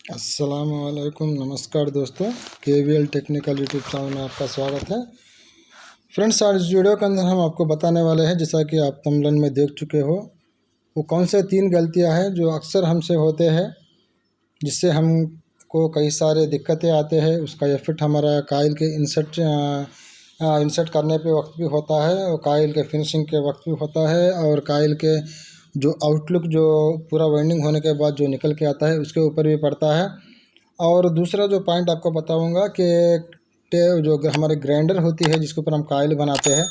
अस्सलामुअलैकुम, नमस्कार दोस्तों। KVL टेक्निकल यूट्यूब चैनल में आपका स्वागत है। फ्रेंड्स, आज इस वीडियो के अंदर हम आपको बताने वाले हैं, जैसा कि आप थंबनेल में देख चुके हो, वो कौन से 3 गलतियां हैं जो अक्सर हमसे होते हैं, जिससे हमको कई सारे दिक्कतें आते हैं। उसका इफेक्ट हमारा काइल के इंसर्ट करने पे वक्त भी होता है, और काइल के फिनिशिंग के वक्त भी होता है, और काइल के जो आउटलुक जो पूरा वाइंडिंग होने के बाद जो निकल के आता है उसके ऊपर भी पड़ता है। और दूसरा जो पॉइंट आपको बताऊंगा कि जो हमारे ग्राइंडर होती है जिसके ऊपर हम काइल बनाते हैं,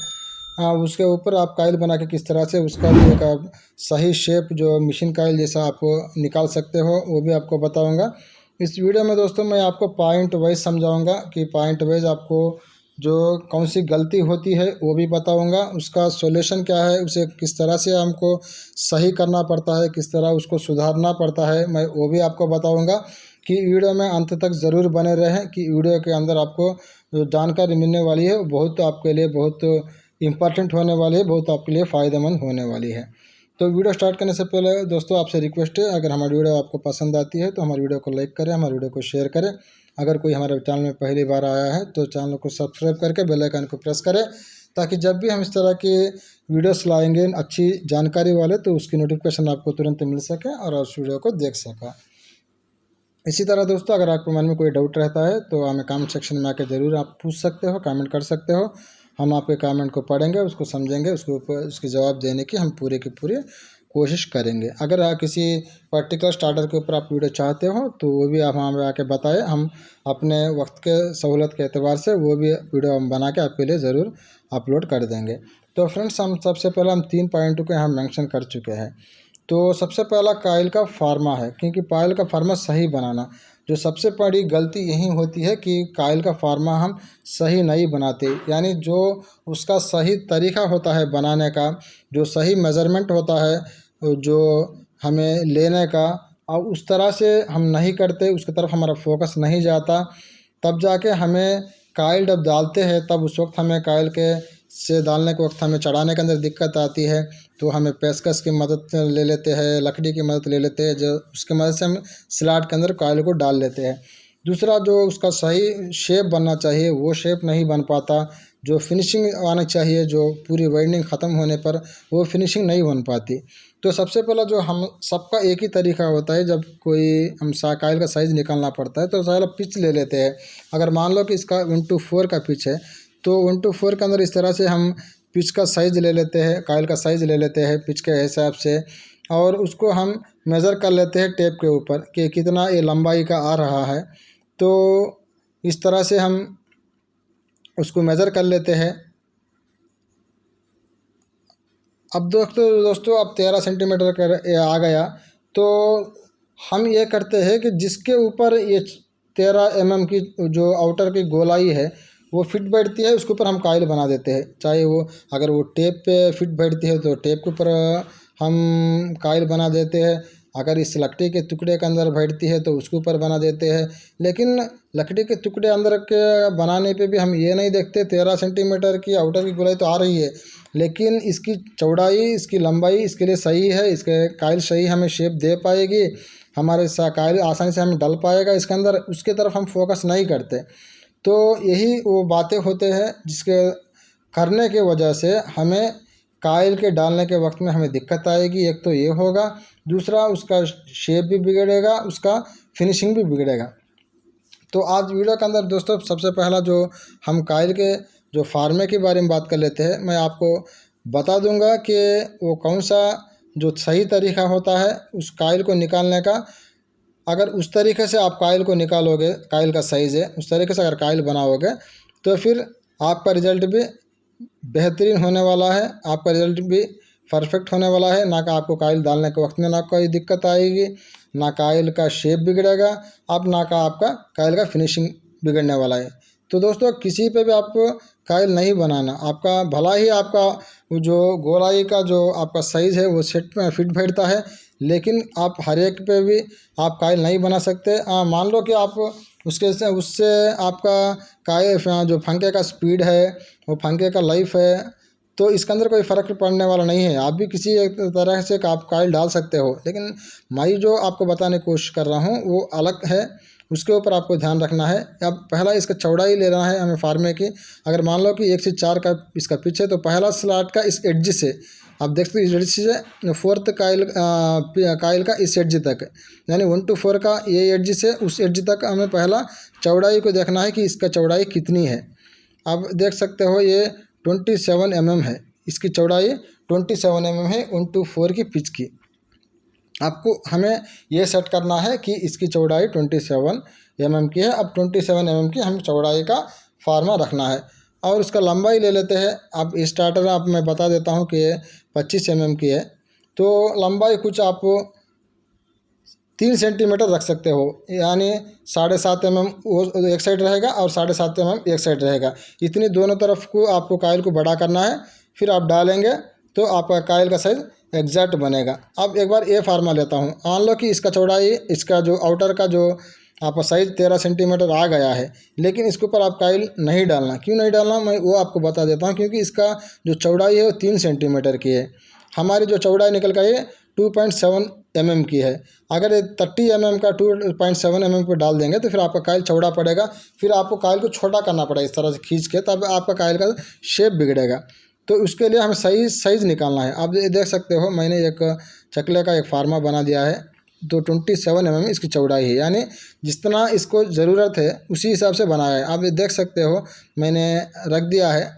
उसके ऊपर आप काइल बना के किस तरह से उसका भी एक आप सही शेप जो मशीन काइल जैसा आप निकाल सकते हो, वो भी आपको बताऊंगा इस वीडियो में। दोस्तों, मैं आपको पॉइंट वाइज समझाऊंगा कि पॉइंट वाइज आपको जो कौन सी गलती होती है वो भी बताऊंगा, उसका सॉल्यूशन क्या है, उसे किस तरह से हमको सही करना पड़ता है, किस तरह उसको सुधारना पड़ता है, मैं वो भी आपको बताऊंगा। कि वीडियो में अंत तक ज़रूर बने रहें, कि वीडियो के अंदर आपको जो जानकारी मिलने वाली है वो बहुत आपके लिए बहुत इम्पॉर्टेंट होने वाली है, बहुत आपके लिए फ़ायदेमंद होने वाली है। तो वीडियो स्टार्ट करने से पहले दोस्तों आपसे रिक्वेस्ट है, अगर हमारी वीडियो आपको पसंद आती है तो हमारी वीडियो को लाइक करें, हमारी वीडियो को शेयर करें। अगर कोई हमारे चैनल में पहली बार आया है तो चैनल को सब्सक्राइब करके बेल आइकन को प्रेस करें, ताकि जब भी हम इस तरह के वीडियोस लाएंगे अच्छी जानकारी वाले, तो उसकी नोटिफिकेशन आपको तुरंत मिल सके और उस वीडियो को देख सकें। इसी तरह दोस्तों, अगर आपके मन में कोई डाउट रहता है तो हमें कमेंट सेक्शन में आकर ज़रूर आप पूछ सकते हो, कमेंट कर सकते हो। हम आपके कमेंट को पढ़ेंगे, उसको समझेंगे, उसके ऊपर उसके जवाब देने की हम पूरे की पूरी कोशिश करेंगे। अगर आप किसी पर्टिकुलर स्टार्टर के ऊपर आप वीडियो चाहते हो तो वो भी आप हमें आके बताएं, हम अपने वक्त के सहूलत के एतबार से वो भी वीडियो हम बना के आपके लिए ज़रूर अपलोड कर देंगे। तो फ्रेंड्स, हम सबसे पहले हम 3 पॉइंटों के हम मेंशन कर चुके हैं। तो सबसे पहला काइल का फार्मा है, क्योंकि काइल का फार्मा सही बनाना, जो सबसे बड़ी गलती यही होती है कि काइल का फार्मा हम सही नहीं बनाते। यानी जो उसका सही तरीका होता है बनाने का, जो सही मेज़रमेंट होता है, जो हमें लेने का, और उस तरह से हम नहीं करते, उसकी तरफ हमारा फोकस नहीं जाता, तब जाके हमें काइल जब डालते हैं तब उस वक्त हमें काइल के से डालने के वक्त हमें चढ़ाने के अंदर दिक्कत आती है। तो हमें पेचकस की मदद ले लेते हैं, लकड़ी की मदद ले लेते हैं, जो उसकी मदद से हम स्लॉट के अंदर काइल को डाल लेते हैं। दूसरा, जो उसका सही शेप बनना चाहिए वो शेप नहीं बन पाता, जो फिनिशिंग आनी चाहिए, जो पूरी वाइंडिंग ख़त्म होने पर वो फिनिशिंग नहीं बन पाती। तो सबसे पहला जो हम सबका एक ही तरीका होता है, जब कोई हम काइल का साइज़ निकालना पड़ता है तो पहले पिच ले लेते हैं। अगर मान लो कि इसका 1:4 का पिच है, तो 1:4 के अंदर इस तरह से हम पिच का साइज़ ले लेते हैं, काइल का साइज़ ले लेते हैं पिच के हिसाब से, और उसको हम मेज़र कर लेते हैं टेप के ऊपर कि कितना ये लंबाई का आ रहा है। तो इस तरह से हम उसको मेज़र कर लेते हैं। अब दोस्तों अब 13 सेंटीमीटर का ये आ गया, तो हम ये करते हैं कि जिसके ऊपर ये 13 mm की जो आउटर की गोलाई है वो फिट बैठती है, उसके ऊपर हम काइल बना देते हैं। चाहे वो अगर वो टेप पे फिट बैठती है तो टेप के ऊपर हम काइल बना देते हैं, अगर इस लकड़ी के टुकड़े के अंदर बैठती है तो उसके ऊपर बना देते हैं। लेकिन लकड़ी के टुकड़े अंदर के बनाने पे भी हम ये नहीं देखते 13 सेंटीमीटर की आउटर की गोलाई तो आ रही है, लेकिन इसकी चौड़ाई, इसकी लंबाई इसके लिए सही है, इसके काइल सही हमें शेप दे पाएगी, हमारे काइल आसानी से हमें डल पाएगा इसके अंदर, उसके तरफ हम फोकस नहीं करते। तो यही वो बातें होते हैं जिसके करने के वजह से हमें काइल के डालने के वक्त में हमें दिक्कत आएगी। एक तो ये होगा, दूसरा उसका शेप भी बिगड़ेगा, उसका फिनिशिंग भी बिगड़ेगा। तो आज वीडियो के अंदर दोस्तों सबसे पहला जो हम काइल के जो फार्मे के बारे में बात कर लेते हैं, मैं आपको बता दूंगा कि वो कौन सा जो सही तरीका होता है उस काइल को निकालने का। अगर उस तरीके से आप काइल को निकालोगे, काइल का साइज़ है उस तरीके से अगर काइल बनाओगे, तो फिर आपका रिज़ल्ट भी बेहतरीन होने वाला है, आपका रिज़ल्ट भी परफेक्ट होने वाला है। ना कि आपको काइल डालने के वक्त में ना कोई दिक्कत आएगी, ना काइल का शेप बिगड़ेगा, अब ना का आपका काइल का फिनिशिंग बिगड़ने वाला है। तो दोस्तों, किसी पे भी आपको काइल नहीं बनाना, आपका भला ही आपका जो गोलाई का जो आपका साइज़ है वो सेट में फिट बैठता है, लेकिन आप हर एक पे भी आप काइल नहीं बना सकते। मान लो कि आप उससे आपका काइल जो पंखे का स्पीड है, वो पंखे का लाइफ है, तो इसके अंदर कोई फ़र्क पड़ने वाला नहीं है। आप भी किसी एक तरह से आप कायल डाल सकते हो, लेकिन मैं जो आपको बताने की कोशिश कर रहा हूँ वो अलग है, उसके ऊपर आपको ध्यान रखना है। अब पहला इसका चौड़ाई लेना है हमें फार्मे की। अगर मान लो कि 1 से 4 का इसका पिच है, तो पहला स्लॉट का इस एड्ज से आप देख सकते हो, इस एड्ज से फोर्थ कायल का इस एड्ज तक, यानी 1 to 4 का ये एड्ज से उस एड्ज तक हमें पहला चौड़ाई को देखना है कि इसका चौड़ाई कितनी है। आप देख सकते हो ये 27 mm है, इसकी चौड़ाई 27 mm है 1 to 4 की पिच की। आपको हमें ये सेट करना है कि इसकी चौड़ाई 27 mm की है। अब 27 mm की हमें चौड़ाई का फार्मा रखना है और उसका लंबाई ले लेते हैं। अब स्टार्टर आप मैं बता देता हूँ कि 25 mm की है, तो लंबाई कुछ आप 3 सेंटीमीटर रख सकते हो, यानी 7.5 mm वो एक साइड रहेगा और 7.5 mm एक साइड रहेगा। इतनी दोनों तरफ को आपको कायल को बड़ा करना है, फिर आप डालेंगे तो आपका कायल का साइज़ एग्जैक्ट बनेगा। अब एक बार ये फार्मा लेता हूँ। मान लो कि इसका चौड़ाई, इसका जो आउटर का जो आपका साइज़ 13 सेंटीमीटर आ गया है, लेकिन इसके ऊपर आप कायल नहीं डालना। क्यों नहीं डालना, मैं वो आपको बता देता हूँ। क्योंकि इसका जो चौड़ाई है वो 3 सेंटीमीटर की है, हमारी जो चौड़ाई निकल कर ये 2.7 mm की है। अगर ये 30 mm का 2.7 mm पे डाल देंगे तो फिर आपका कायल चौड़ा पड़ेगा, फिर आपको कायल को छोटा करना पड़ेगा इस तरह से खींच के, तब आपका कायल का शेप बिगड़ेगा। तो उसके लिए हमें सही साइज़ निकालना है। आप ये देख सकते हो मैंने एक चकले का एक फार्मा बना दिया है, तो 27 mm इसकी चौड़ाई है, यानी जितना इसको ज़रूरत है उसी हिसाब से बनाया है। आप ये देख सकते हो मैंने रख दिया है,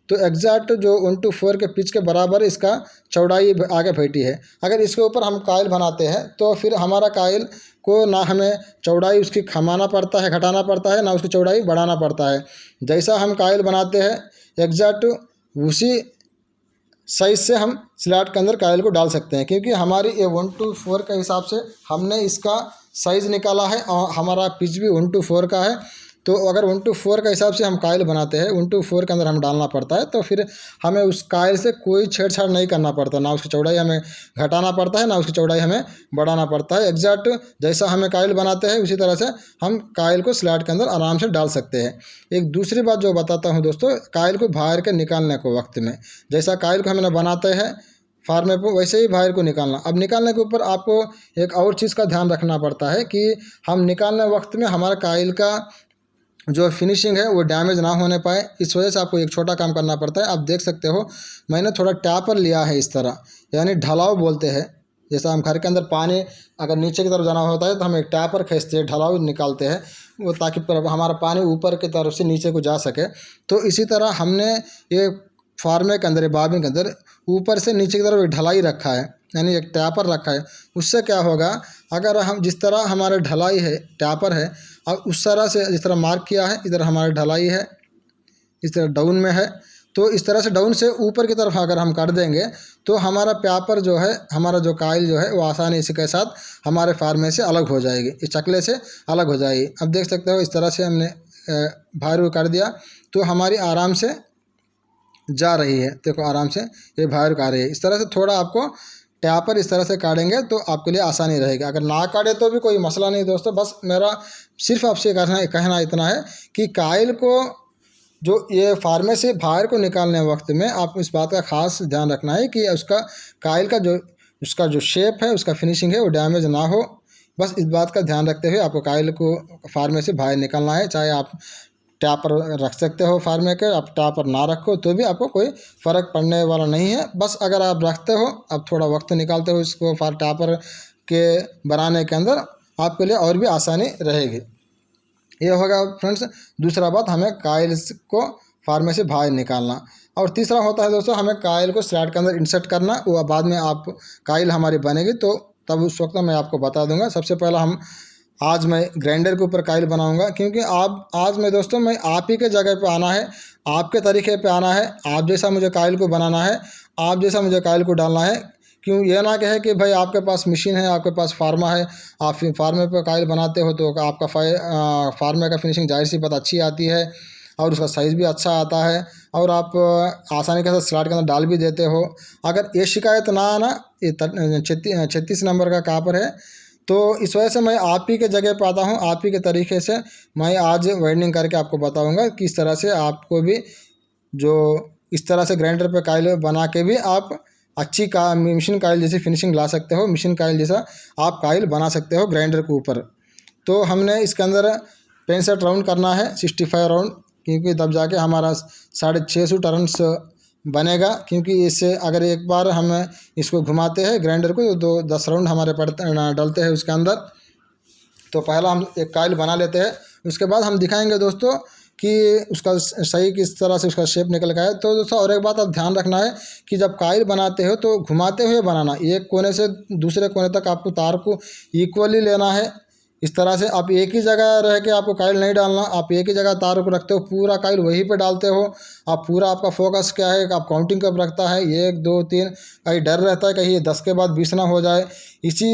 तो एग्जैक्ट जो 1 to 4 के पिच के बराबर इसका चौड़ाई आगे बैठी है। अगर इसके ऊपर हम कायल बनाते हैं तो फिर हमारा कायल को ना हमें चौड़ाई उसकी कमाना पड़ता है, घटाना पड़ता है, ना उसकी चौड़ाई बढ़ाना पड़ता है। जैसा हम कायल बनाते हैं एग्जैक्ट उसी साइज से हम स्लॉट के अंदर कायल को डाल सकते हैं। क्योंकि हमारी ये 1 to 4 के हिसाब से हमने इसका साइज़ निकाला है और हमारा पिच भी 1 to 4 का है। तो अगर 1 to 4 का हिसाब से हम कायल बनाते हैं, 1 to 4 के अंदर हम डालना पड़ता है, तो फिर हमें उस कायल से कोई छेड़छाड़ नहीं करना पड़ता, ना उसकी चौड़ाई हमें घटाना पड़ता है, ना उसकी चौड़ाई हमें बढ़ाना पड़ता है। एग्जैक्ट जैसा हमें कायल बनाते हैं उसी तरह से हम कायल को स्लॉट के अंदर आराम से डाल सकते हैं। एक दूसरी बात जो बताता हूँ दोस्तों, कायल को बाहर के निकालने को वक्त में, जैसा कायल को हमें बनाते हैं फार्मे पर वैसे ही बाहर को निकालना। अब निकालने के ऊपर आपको एक और चीज़ का ध्यान रखना पड़ता है कि हम निकालने वक्त में हमारा कायल का जो फिनिशिंग है वो डैमेज ना होने पाए, इस वजह से आपको एक छोटा काम करना पड़ता है। आप देख सकते हो मैंने थोड़ा टैपर लिया है इस तरह, यानी ढलाव बोलते हैं। जैसा हम घर के अंदर पानी अगर नीचे की तरफ जाना होता है तो हम एक टैपर खींचते हैं, ढलाव निकालते हैं वो, ताकि हमारा पानी ऊपर की तरफ से नीचे को जा सके। तो इसी तरह हमने ये फार्मे के अंदर, बाबिन के अंदर ऊपर से नीचे की तरफ ढलाई रखा है, यानी एक टैपर रखा है। उससे क्या होगा, अगर हम जिस तरह हमारे ढलाई है टैपर है, और उस तरह से जिस तरह मार्क किया है इधर हमारी ढलाई है, इस तरह डाउन में है, तो इस तरह से डाउन से ऊपर की तरफ अगर हम कर देंगे तो हमारा पेपर जो है, हमारा जो कायल जो है वो आसानी इसी के साथ हमारे फार्मे से अलग हो जाएगी, इस चकले से अलग हो जाएगी। अब देख सकते हो इस तरह से हमने बाहर कर दिया तो हमारी आराम से जा रही है। देखो आराम से ये बाहर आ रही है। इस तरह से थोड़ा आपको टैपर इस तरह से काटेंगे तो आपके लिए आसानी रहेगी। अगर ना काटे तो भी कोई मसला नहीं दोस्तों। बस मेरा सिर्फ आपसे कहना इतना है कि कायल को जो ये फार्मे से बाहर को निकालने वक्त में आपको इस बात का खास ध्यान रखना है कि उसका कायल का जो उसका जो शेप है, उसका फिनिशिंग है वो डैमेज ना हो। बस इस बात का ध्यान रखते हुए आपको कायल को फार्मे से बाहर निकालना है। चाहे आप टैपर रख सकते हो फार्मे के, आप टैपर ना रखो तो भी आपको कोई फ़र्क पड़ने वाला नहीं है। बस अगर आप रखते हो, अब थोड़ा वक्त निकालते हो इसको टैपर के बनाने के अंदर, आपके लिए और भी आसानी रहेगी। ये होगा फ्रेंड्स दूसरा बात, हमें कायल को फार्मे से बाहर निकालना। और तीसरा होता है दोस्तों, हमें कायल को स्लॉट के अंदर इंसर्ट करना। वो बाद में आप कायल हमारी बनेगी तो तब उस वक्त मैं आपको बता दूंगा। सबसे पहला आज मैं ग्राइंडर के ऊपर कायल बनाऊंगा, क्योंकि आज मैं दोस्तों मैं आप ही के जगह पे आना है, आपके तरीके पे आना है। आप जैसा मुझे कायल को बनाना है, आप जैसा मुझे कायल को डालना है। क्यों ये ना कहे कि भाई आपके पास मशीन है, आपके पास फार्मा है, आप फार्मे पे कायल बनाते हो तो आपका फार्मे का फिनिशिंग जाहिर सी बात अच्छी आती है और उसका साइज़ भी अच्छा आता है और आप आसानी के साथ स्लॉट के अंदर डाल भी देते हो। अगर ये शिकायत ना आना, ये 36 नंबर का कापर है, तो इस वजह से मैं आप ही के जगह पे आता हूँ। आप ही के तरीके से मैं आज वाइंडिंग करके आपको बताऊँगा किस तरह से आपको भी जो इस तरह से ग्राइंडर पे कायल बना के भी आप अच्छी का मशीन कायल जैसी फिनिशिंग ला सकते हो, मशीन कायल जैसा आप कायल बना सकते हो ग्राइंडर के ऊपर। तो हमने इसके अंदर 65 राउंड करना है, 65 राउंड, क्योंकि तब जाके हमारा 650 टर्न्स बनेगा। क्योंकि इससे अगर एक बार हम इसको घुमाते हैं ग्राइंडर को तो 10 राउंड हमारे पड़ते डलते हैं उसके अंदर। तो पहला हम एक कायल बना लेते हैं, उसके बाद हम दिखाएंगे दोस्तों कि उसका सही किस तरह से उसका शेप निकल गया है। तो दोस्तों और एक बात आप ध्यान रखना है कि जब कायल बनाते हो तो घुमाते हुए बनाना, एक कोने से दूसरे कोने तक आपको तार को इक्वली लेना है। इस तरह से आप एक ही जगह रह के आपको कायल नहीं डालना, आप एक ही जगह तार को रखते हो, पूरा कायल वहीं पे डालते हो। आप पूरा आपका फोकस क्या है, आप काउंटिंग कब रखता है 1 2 3, कहीं डर रहता है कहीं 10 के बाद 20 ना हो जाए, इसी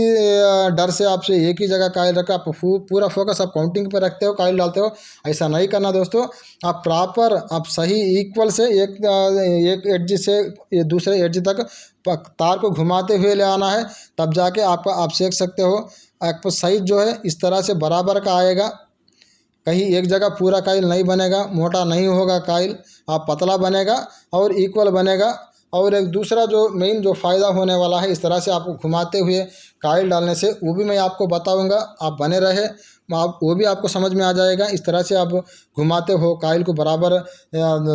डर से आपसे एक ही जगह कायल रखा, आप पूरा फोकस आप काउंटिंग पे रखते हो, कायल डालते हो। ऐसा नहीं करना दोस्तों, आप प्रॉपर आप सही इक्वल से एक एड्ज से ये दूसरे एड्ज तक तार को घुमाते हुए ले आना है, तब जाके आप सेक सकते हो। आपका साइज जो है इस तरह से बराबर का आएगा, कहीं एक जगह पूरा कायल नहीं बनेगा, मोटा नहीं होगा कायल, आप पतला बनेगा और इक्वल बनेगा। और एक दूसरा जो मेन जो फ़ायदा होने वाला है इस तरह से आपको घुमाते हुए कायल डालने से, वो भी मैं आपको बताऊंगा, आप बने रहे, आप वो भी आपको समझ में आ जाएगा। इस तरह से आप घुमाते हो कायल को बराबर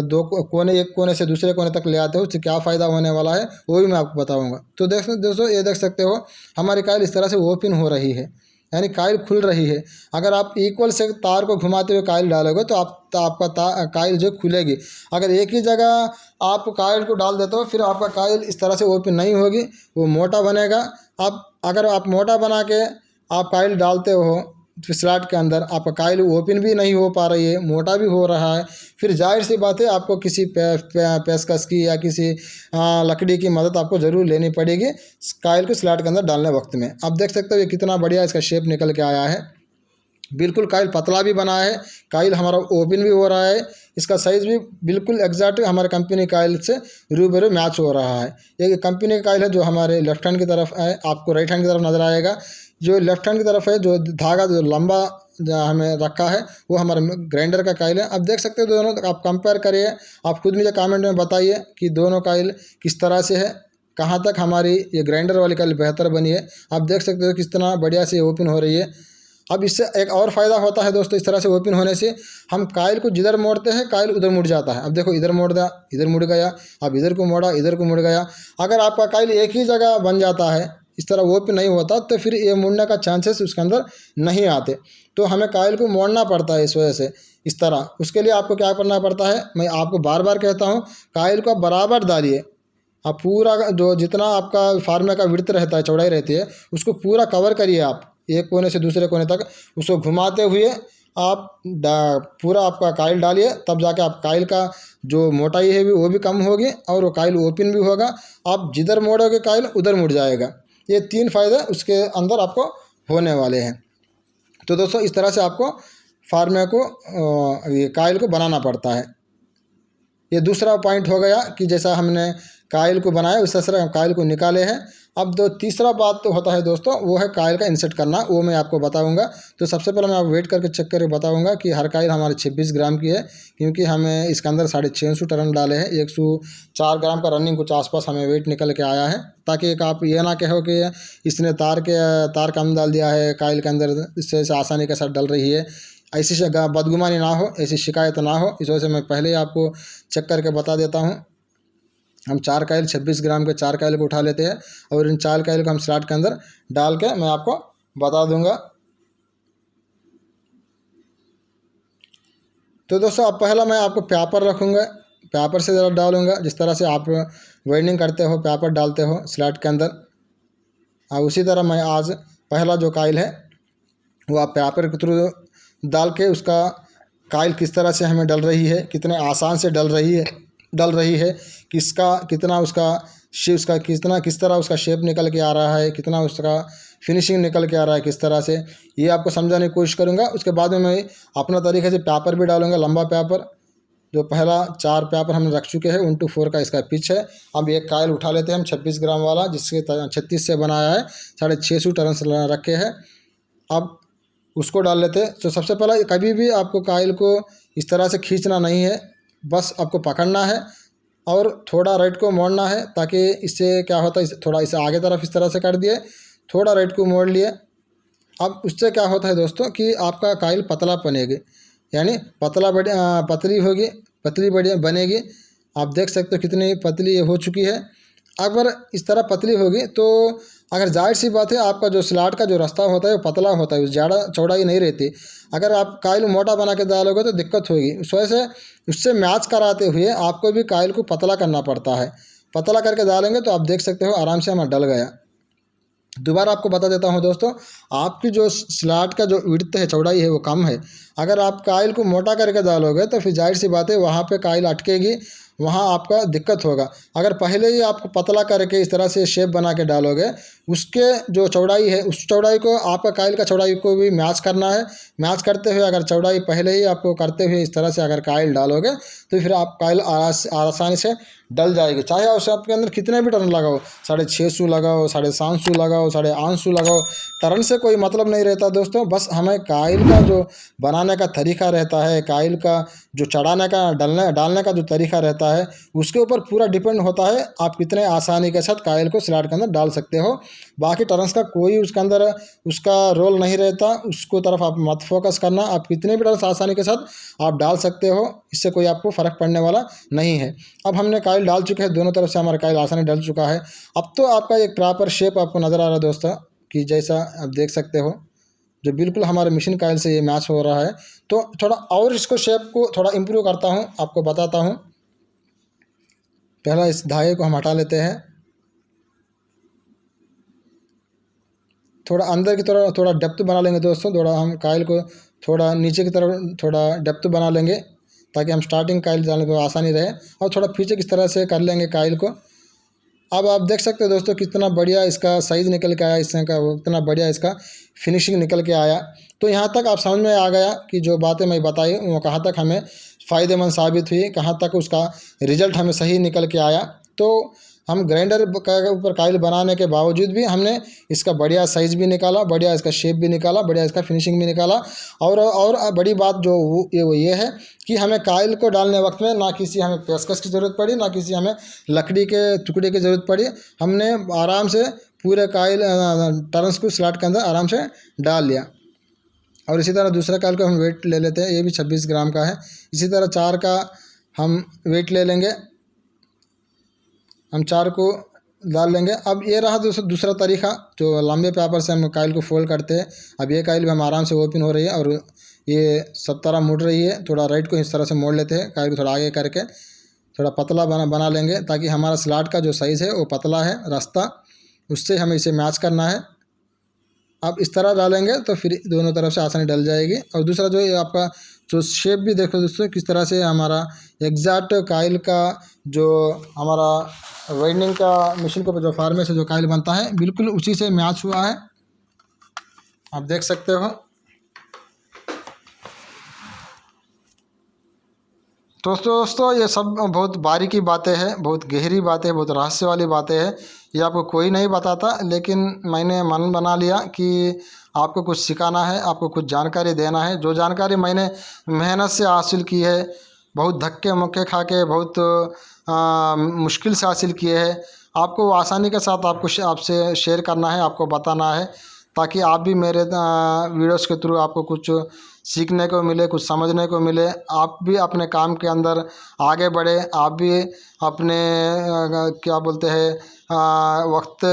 दो कोने, एक कोने से दूसरे कोने तक ले आते हो, उससे क्या फ़ायदा होने वाला है वो भी मैं आपको बताऊंगा। तो दोस्तों ये देख सकते हो हमारी कायल इस तरह से ओपन हो रही है, यानी कायल खुल रही है। अगर आप इक्वल से तार को घुमाते हुए कायल डालोगे तो आपका कायल जो खुलेगी। अगर एक ही जगह आप कायल को डाल देते हो फिर आपका कायल इस तरह से ओपन नहीं होगी, वो मोटा बनेगा। अगर आप मोटा बना के आप कायल डालते हो फिर स्लॉट के अंदर, आपका कायल ओपन भी नहीं हो पा रही है, मोटा भी हो रहा है, फिर जाहिर सी बात है आपको किसी पेचकस की या किसी लकड़ी की मदद आपको ज़रूर लेनी पड़ेगी कायल को स्लॉट के अंदर डालने वक्त में। आप देख सकते हो ये कितना बढ़िया इसका शेप निकल के आया है, बिल्कुल कायल पतला भी बना है, कायल हमारा ओपन भी हो रहा है, इसका साइज़ भी बिल्कुल एग्जैक्ट हमारे कंपनी कायल से रूबरू मैच हो रहा है। ये कंपनी का कायल है जो हमारे लेफ्ट हैंड की तरफ है, आपको राइट हैंड की तरफ नज़र आएगा। जो लेफ्ट हैंड की तरफ है जो धागा जो लंबा हमें रखा है वो हमारे ग्राइंडर का कायल है। अब देख सकते हो दोनों, आप कंपेयर करिए, आप खुद मुझे कमेंट में बताइए कि दोनों कायल किस तरह से है, कहाँ तक हमारी ये ग्राइंडर वाली कायल बेहतर बनी है। आप देख सकते हो किस तरह बढ़िया से ओपन हो रही है। अब इससे एक और फ़ायदा होता है दोस्तों, इस तरह से ओपन होने से हम कायल को जिधर मोड़ते हैं कायल उधर मुड़ जाता है। अब देखो इधर मोड़ दिया, इधर मुड़ गया, अब इधर को मोड़ा, इधर को मुड़ गया। अगर आपका कायल एक ही जगह बन जाता है, इस तरह ओपन नहीं होता, तो फिर ये मुड़ने का चांसेस उसके अंदर नहीं आते। तो हमें कायल को मोड़ना पड़ता है इस वजह से इस तरह। उसके लिए आपको क्या करना पड़ता है, मैं आपको बार बार कहता हूँ, कायल को बराबर डालिए। आप पूरा जो जितना आपका फार्मे का विड्थ रहता है, चौड़ाई रहती है, उसको पूरा कवर करिए। आप एक कोने से दूसरे कोने तक उसको घुमाते हुए आप पूरा आपका कायल डालिए, तब जाके आप कायल का जो मोटाई है भी वो भी कम होगी और वो कायल ओपन भी होगा। आप जिधर मोड़ोगे कायल उधर मुड़ जाएगा। ये 3 फायदे उसके अंदर आपको होने वाले हैं। तो दोस्तों इस तरह से आपको फार्मे को ये कायल को बनाना पड़ता है। ये दूसरा पॉइंट हो गया कि जैसा हमने कायल को बनाया उस तरह हम कायल को निकाले हैं। अब जो तीसरा बात तो होता है दोस्तों, वो है कायल का इंसर्ट करना, वो मैं आपको बताऊंगा। तो सबसे पहले मैं आप वेट करके चेक करके बताऊंगा कि हर कायल हमारी 26 ग्राम की है, क्योंकि हमें इसके अंदर 650 टर्न डाले हैं, 104 ग्राम का रनिंग कुछ आसपास हमें वेट निकल के आया है। ताकि एक आप ये ना कहो कि इसने तार कम डाल दिया है कायल के अंदर, इससे आसानी के साथ डल रही है, ऐसी बदगुमानी ना हो, ऐसी शिकायत ना हो, इस वजह से मैं पहले ही आपको चेक करके बता देता हूँ। हम 4 कायल 26 ग्राम के 4 कायल को उठा लेते हैं और इन 4 कायल को हम स्लॉट के अंदर डाल के मैं आपको बता दूंगा। तो दोस्तों अब पहला मैं आपको पेपर रखूँगा, पेपर से ज़रा डालूँगा, जिस तरह से आप वेल्डिंग करते हो पेपर डालते हो स्लॉट के अंदर, और उसी तरह मैं आज पहला जो कायल है वो आप पेपर के थ्रू डाल के उसका कायल किस तरह से हमें डल रही है, कितने आसान से डल रही है, किसका कितना उसका किस तरह उसका शेप निकल के आ रहा है, कितना उसका फिनिशिंग निकल के आ रहा है किस तरह से, ये आपको समझाने की कोशिश करूँगा। उसके बाद में मैं अपना तरीके से पेपर भी डालूँगा, लंबा पेपर। जो पहला 4 पेपर हमने रख चुके हैं 1/4 का इसका पिच है। अब एक कायल उठा लेते हैं हम 26 ग्राम वाला, जिसके 36 से बनाया है, 650 टर्न से रखे हैं। अब उसको डाल लेते हैं। तो सबसे पहला कभी भी आपको कायल को इस तरह से खींचना नहीं है, बस आपको पकड़ना है, और थोड़ा राइट को मोड़ना है, ताकि इससे क्या होता है, थोड़ा इसे आगे तरफ इस तरह से कर दिए, थोड़ा राइट को मोड़ लिए। अब उससे क्या होता है दोस्तों कि आपका काइल पतला बनेगी, यानी पतली होगी, पतली बड़ी बनेगी। आप देख सकते हो कितनी पतली हो चुकी है। अगर इस तरह पतली होगी तो अगर जाहिर सी बात है आपका जो स्लाट का जो रास्ता होता है वो पतला होता है, ज़्यादा चौड़ाई नहीं रहती। अगर आप काइल मोटा बना के डालोगे तो दिक्कत होगी। उस वजह से उससे मैच कराते हुए आपको भी काइल को पतला करना पड़ता है। पतला करके डालेंगे तो आप देख सकते हो आराम से हमारा डल गया। दोबारा आपको बता देता हूँ दोस्तों, आपकी जो स्लाट का जो विड्थ है, चौड़ाई है, वो कम है। अगर आप काइल को मोटा करके डालोगे तो फिर जाहिर सी बात है वहाँ पे काइल अटकेगी, वहाँ आपका दिक्कत होगा। अगर पहले ही आप पतला करके इस तरह से शेप बना के डालोगे, उसके जो चौड़ाई है उस चौड़ाई को आपका काइल का चौड़ाई को भी मैच करना है। मैच करते हुए अगर चौड़ाई पहले ही आपको करते हुए इस तरह से अगर काइल डालोगे तो फिर आप काइल आसानी से डल जाएगी। चाहे उसे आपके अंदर कितने भी टर्न लगाओ, 650 लगाओ, 750 लगाओ, 850 लगाओ, टर्न से कोई मतलब नहीं रहता दोस्तों। बस हमें काइल का जो बनाने का तरीका रहता है, काइल का जो चढ़ाने का डालने का जो तरीका रहता है, उसके ऊपर पूरा डिपेंड होता है आप कितने आसानी के साथ काइल को स्लाट के अंदर डाल सकते हो। बाकी टर्न्स का कोई उसके अंदर उसका रोल नहीं रहता, उसको तरफ आप मत फोकस करना। आप कितने भी टर्न्स आसानी के साथ आप डाल सकते हो, इससे कोई आपको फ़र्क पड़ने वाला नहीं है। अब हमने काइल डाल चुके हैं, दोनों तरफ से हमारा काइल आसानी डल चुका है। अब तो आपका एक प्रॉपर शेप आपको नज़र आ रहा है दोस्तों, कि जैसा आप देख सकते हो जो बिल्कुल हमारे मशीन काइल से ये मैच हो रहा है। तो थोड़ा और इसको शेप को थोड़ा इम्प्रूव करता हूँ, आपको बताता हूँ। पहला इस धागे को हम हटा लेते हैं, थोड़ा अंदर की तरफ थोड़ा डेप्थ बना लेंगे दोस्तों। थोड़ा हम काइल को थोड़ा नीचे की तरफ थोड़ा डेप्थ बना लेंगे, ताकि हम स्टार्टिंग काइल डालने को आसानी रहे। और थोड़ा पीछे किस तरह से कर लेंगे काइल को। अब आप देख सकते हो दोस्तों कितना बढ़िया इसका साइज़ निकल के आया, इसका कितना बढ़िया इसका फिनिशिंग निकल के आया। तो यहाँ तक आप समझ में आ गया कि जो बातें मैं बताई वो कहाँ तक हमें फ़ायदेमंद साबित हुई, कहाँ तक उसका रिजल्ट हमें सही निकल के आया। तो हम ग्राइंडर के ऊपर काइल बनाने के बावजूद भी हमने इसका बढ़िया साइज़ भी निकाला, बढ़िया इसका शेप भी निकाला, बढ़िया इसका फिनिशिंग भी निकाला। और बड़ी बात जो वो ये है कि हमें काइल को डालने वक्त में ना किसी हमें पेचकस की ज़रूरत पड़ी, ना किसी हमें लकड़ी के टुकड़े की ज़रूरत पड़ी। हमने आराम से पूरे काइल टर्न्स को स्लॉट के अंदर आराम से डाल लिया। और इसी तरह दूसरा काइल का हम वेट ले लेते हैं, ये भी 26 ग्राम का है। इसी तरह 4 का हम वेट ले लेंगे, हम 4 को डाल लेंगे। अब ये रहा दूसरा तरीका, जो लंबे पेपर से हम काइल को फोल्ड करते हैं। अब ये काइल भी हम आराम से ओपन हो रही है और ये सब तरह मुड़ रही है। थोड़ा राइट को इस तरह से मोड़ लेते हैं, काइल को थोड़ा आगे करके थोड़ा पतला बना लेंगे, ताकि हमारा स्लॉट का जो साइज़ है वो पतला है रास्ता, उससे हमें इसे मैच करना है। आप इस तरह डालेंगे तो फिर दोनों तरफ से आसानी डल जाएगी। और दूसरा जो ये आपका जो शेप भी देखो दोस्तों किस तरह से हमारा एग्जैक्ट काइल का जो हमारा वाइंडिंग का मशीन को जो फार्मे से जो काइल बनता है बिल्कुल उसी से मैच हुआ है, आप देख सकते हो। तो दोस्तों ये सब बहुत बारीकी बातें हैं, बहुत गहरी बातें, बहुत रहस्य वाली बातें हैं। ये आपको कोई नहीं बताता, लेकिन मैंने मन बना लिया कि आपको कुछ सिखाना है, आपको कुछ जानकारी देना है। जो जानकारी मैंने मेहनत से हासिल की है, बहुत धक्के मुक्के खा के, बहुत मुश्किल से हासिल किए हैं, आपको आसानी के साथ आपसे शेयर करना है, आपको बताना है, ताकि आप भी मेरे वीडियोस के थ्रू आपको कुछ सीखने को मिले, कुछ समझने को मिले। आप भी अपने काम के अंदर आगे बढ़े, आप भी अपने क्या बोलते हैं वक्त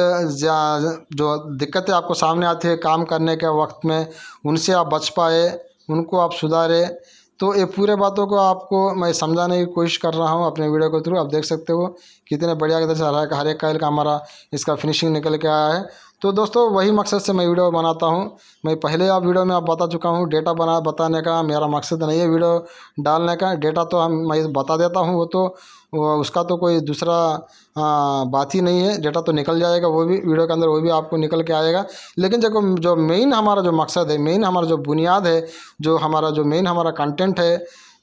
जो दिक्कतें आपको सामने आती है काम करने के वक्त में, उनसे आप बच पाए, उनको आप सुधारे। तो ये पूरे बातों को आपको मैं समझाने की कोशिश कर रहा हूँ अपने वीडियो के थ्रू। आप देख सकते हो कितने बढ़िया तरह से हर एक काइल का हमारा इसका फिनिशिंग निकल के आया है। तो दोस्तों वही मकसद से मैं वीडियो बनाता हूँ। मैं पहले आप वीडियो में आप बता चुका हूँ, डेटा बताने का मेरा मकसद नहीं है वीडियो डालने का। डेटा तो मैं बता देता हूँ, उसका तो कोई दूसरा बात ही नहीं है। डेटा तो निकल जाएगा, वो भी वीडियो के अंदर वो भी आपको निकल के आएगा। लेकिन जो मेन हमारा जो मकसद है, मेन हमारा जो बुनियाद है, जो मेन हमारा कंटेंट है,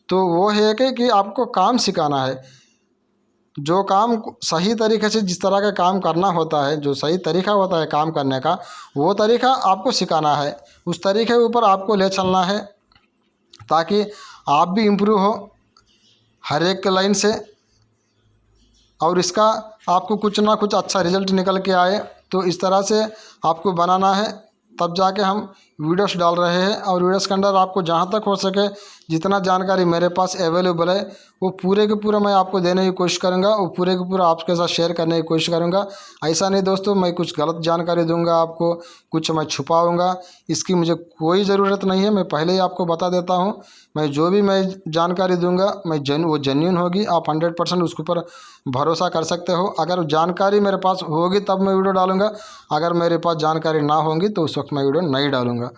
तो वो है कि आपको काम सिखाना है। जो काम सही तरीके से जिस तरह का काम करना होता है, जो सही तरीका होता है काम करने का, वो तरीका आपको सिखाना है। उस तरीके के ऊपर आपको ले चलना है, ताकि आप भी इम्प्रूव हो हर एक लाइन से। और इसका आपको कुछ ना कुछ अच्छा रिजल्ट निकल के आए। तो इस तरह से आपको बनाना है, तब जाके हम वीडियोस डाल रहे हैं। और वीडियोस के अंदर आपको जहाँ तक हो सके जितना जानकारी मेरे पास अवेलेबल है वो पूरे के पूरे मैं आपको देने की कोशिश करूँगा, और पूरे के पूरा आपके साथ शेयर करने की कोशिश करूँगा। ऐसा नहीं दोस्तों मैं कुछ गलत जानकारी दूंगा आपको, कुछ मैं छुपाऊंगा, इसकी मुझे कोई ज़रूरत नहीं है। मैं पहले ही आपको बता देता हूँ, मैं जो भी मैं जानकारी दूंगा वो जेन्युइन होगी। आप 100% उसके ऊपर भरोसा कर सकते हो। अगर जानकारी मेरे पास होगी तब मैं वीडियो डालूंगा, अगर मेरे पास जानकारी ना होगी तो उस वक्त मैं वीडियो नहीं डालूंगा।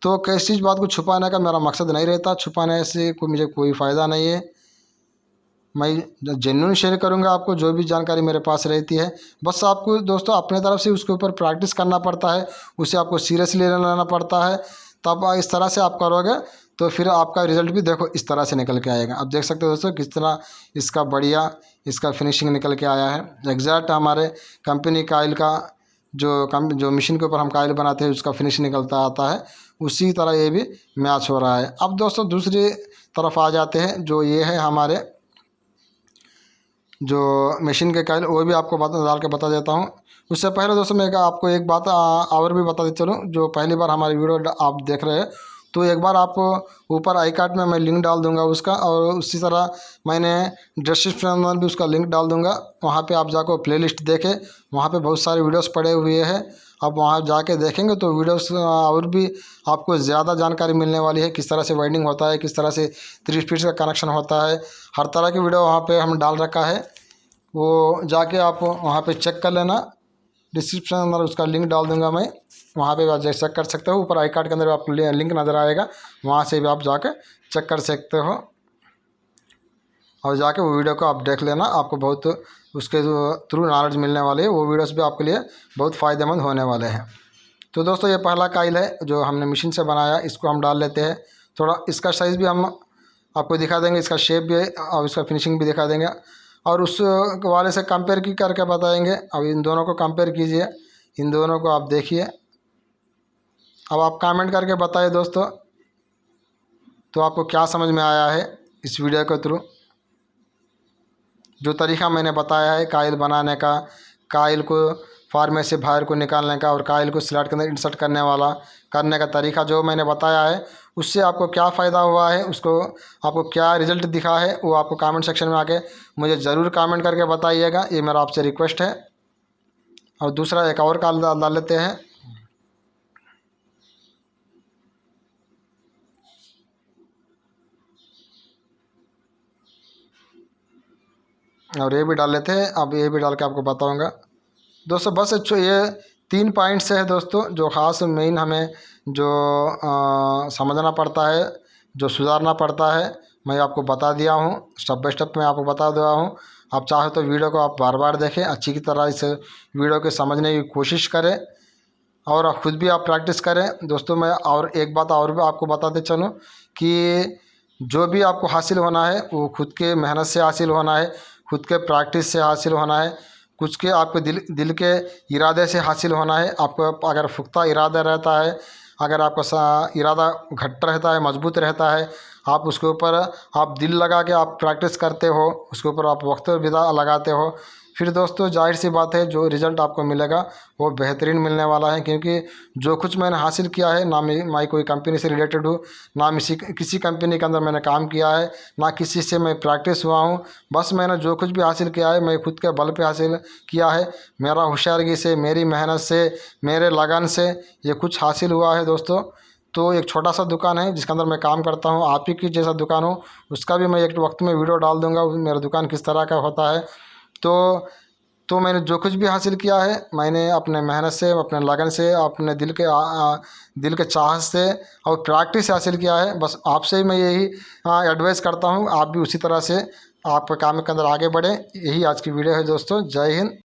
तो किसी बात को छुपाने का मेरा मकसद नहीं रहता, छुपाने से मुझे कोई फ़ायदा नहीं है। मैं जेन्युइन शेयर करूंगा आपको जो भी जानकारी मेरे पास रहती है। बस आपको दोस्तों अपने तरफ से उसके ऊपर प्रैक्टिस करना पड़ता है, उसे आपको सीरियसली लेना पड़ता है। तब इस तरह से आप करोगे तो फिर आपका रिजल्ट भी देखो इस तरह से निकल के आएगा। आप देख सकते हो दोस्तों किस तरह इसका बढ़िया इसका फिनिशिंग निकल के आया है। एग्जैक्ट हमारे कंपनी काइल का जो मशीन के ऊपर हम काइल बनाते हैं उसका फिनिश निकलता आता है, उसी तरह ये भी मैच हो रहा है। अब दोस्तों दूसरी तरफ आ जाते हैं, जो ये है हमारे जो मशीन के काइल, वो भी आपको डाल के बता देता हूँ। उससे पहले दोस्तों मैं आपको एक बात और भी बता देता चलूँ। जो पहली बार हमारी वीडियो आप देख रहे हैं तो एक बार आप ऊपर आई कार्ड में मैं लिंक डाल दूंगा उसका, और उसी तरह मैंने डिस्क्रिप्शन में भी उसका लिंक डाल दूंगा। वहाँ पे आप जाकर प्लेलिस्ट देखें, वहाँ पे बहुत सारे वीडियोस पड़े हुए हैं। आप वहाँ जाके देखेंगे तो वीडियोस और भी आपको ज़्यादा जानकारी मिलने वाली है, किस तरह से वाइंडिंग होता है, किस तरह से 3 स्पीड का कनेक्शन होता है। हर तरह की वीडियो वहाँ पे हम डाल रखा है, वो जाके आप वहाँ पे चेक कर लेना। डिस्क्रिप्शन में उसका लिंक डाल दूंगा मैं, वहाँ पे आप चेक कर सकते हो। ऊपर आई कार्ड के अंदर आपको लिंक नज़र आएगा, वहाँ से भी आप जाके चेक कर सकते हो, और जाके वो वीडियो को आप देख लेना। आपको बहुत उसके थ्रू नॉलेज मिलने वाली है, वो वीडियोस भी आपके लिए बहुत फ़ायदेमंद होने वाले हैं। तो दोस्तों ये पहला काइल है जो हमने मशीन से बनाया, इसको हम डाल लेते हैं। थोड़ा इसका साइज़ भी हम आपको दिखा देंगे, इसका शेप भी और इसका फिनिशिंग भी दिखा देंगे, और उस वाले से कंपेयर की करके बताएंगे। अब इन दोनों को कंपेयर कीजिए, इन दोनों को आप देखिए। अब आप कमेंट करके बताइए दोस्तों, तो आपको क्या समझ में आया है इस वीडियो के थ्रू। जो तरीका मैंने बताया है काइल बनाने का, काइल को फार्मे से बाहर को निकालने का, और काइल को स्लॉट के अंदर इंसर्ट करने का तरीका जो मैंने बताया है, उससे आपको क्या फ़ायदा हुआ है, उसको आपको क्या रिज़ल्ट दिखा है, वो आपको कमेंट सेक्शन में आके मुझे ज़रूर कमेंट करके बताइएगा। ये मेरा आपसे रिक्वेस्ट है। और दूसरा एक और काइल डाल लेते हैं, और ये भी डाल लेते हैं। अब ये भी डाल के आपको बताऊँगा दोस्तों। बस ये 3 पॉइंट्स है दोस्तों जो ख़ास मेन हमें जो समझना पड़ता है, जो सुधारना पड़ता है, मैं आपको बता दिया हूँ। स्टेप बाय स्टेप मैं आपको बता दिया हूँ। आप चाहे तो वीडियो को आप बार बार देखें, अच्छी की तरह इस वीडियो को समझने की कोशिश करें, और आप खुद भी आप प्रैक्टिस करें दोस्तों। मैं और एक बात और भी आपको बताते चलूँ कि जो भी आपको हासिल होना है वो खुद के मेहनत से हासिल होना है, खुद के प्रैक्टिस से हासिल होना है, कुछ के आपके दिल के इरादे से हासिल होना है। आपको अगर पुख्ता इरादा रहता है, अगर आपका इरादा घट्ट रहता है, मजबूत रहता है, आप उसके ऊपर आप दिल लगा के आप प्रैक्टिस करते हो, उसके ऊपर आप वक्त बिता लगाते हो, फिर दोस्तों जाहिर सी बात है जो रिज़ल्ट आपको मिलेगा वो बेहतरीन मिलने वाला है। क्योंकि जो कुछ मैंने हासिल किया है, ना मैं कोई कंपनी से रिलेटेड हूँ, ना किसी कंपनी के अंदर मैंने काम किया है, ना किसी से मैं प्रैक्टिस हुआ हूँ। बस मैंने जो कुछ भी हासिल किया है मैं खुद के बल पे हासिल किया है। मेरा होशियारी से, मेरी मेहनत से, मेरे लगन से ये कुछ हासिल हुआ है दोस्तों। तो एक छोटा सा दुकान है जिसके अंदर मैं काम करता हूँ, आप ही की जैसा दुकान हो, उसका भी मैं एक वक्त में वीडियो डाल दूँगा मेरा दुकान किस तरह का होता है। तो मैंने जो कुछ भी हासिल किया है मैंने अपने मेहनत से, अपने लगन से, अपने दिल के चाह से और प्रैक्टिस से हासिल किया है। बस आपसे ही मैं यही एडवाइस करता हूँ, आप भी उसी तरह से आप काम के अंदर आगे बढ़ें। यही आज की वीडियो है दोस्तों। जय हिंद।